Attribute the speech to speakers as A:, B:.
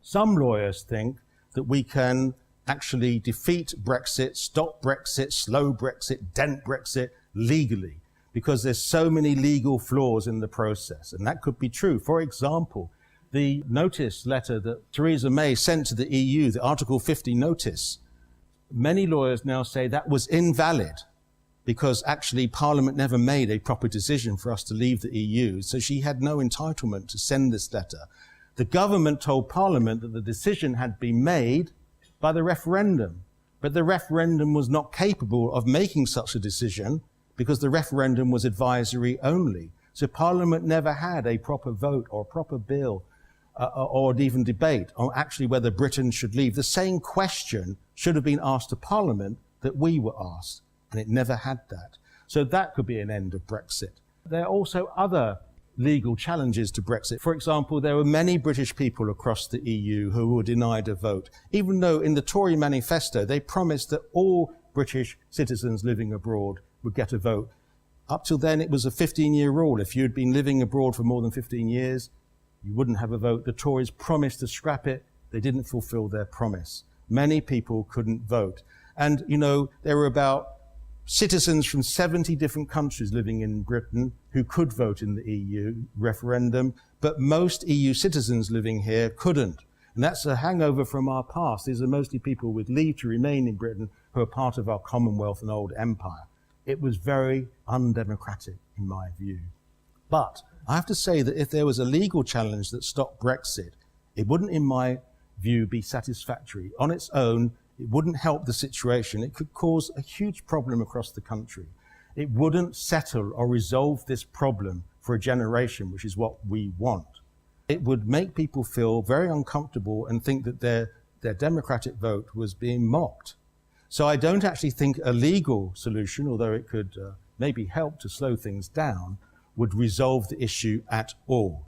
A: Some lawyers think that we can actually defeat Brexit, stop Brexit, slow Brexit, dent Brexit legally, because there's so many legal flaws in the process. And that could be true. For example, the notice letter that Theresa May sent to the EU, the Article 50 notice, many lawyers now say that was invalid because actually Parliament never made a proper decision for us to leave the EU. So she had no entitlement to send this letter. The government told Parliament that the decision had been made by the referendum, but the referendum was not capable of making such a decision because the referendum was advisory only. So Parliament never had a proper vote or a proper bill or even debate on actually whether Britain should leave. The same question should have been asked to Parliament that we were asked, and it never had that. So that could be an end of Brexit. There are also other legal challenges to Brexit. For example, there were many British people across the EU who were denied a vote, even though in the Tory manifesto they promised that all British citizens living abroad would get a vote. Up till then, it was a 15-year rule. If you'd been living abroad for more than 15 years, you wouldn't have a vote. The Tories promised to scrap it. They didn't fulfill their promise. Many people couldn't vote. And, you know, there were about citizens from 70 different countries living in Britain who could vote in the EU referendum, but most EU citizens living here couldn't. And that's a hangover from our past. These are mostly people with leave to remain in Britain who are part of our Commonwealth and old empire. It was very undemocratic, in my view. But I have to say that if there was a legal challenge that stopped Brexit, it wouldn't, in my view, be satisfactory. On its own, it wouldn't help the situation. It could cause a huge problem across the country. It wouldn't settle or resolve this problem for a generation, which is what we want. It would make people feel very uncomfortable and think that their democratic vote was being mocked. So I don't actually think a legal solution, although it could maybe help to slow things down, would resolve the issue at all.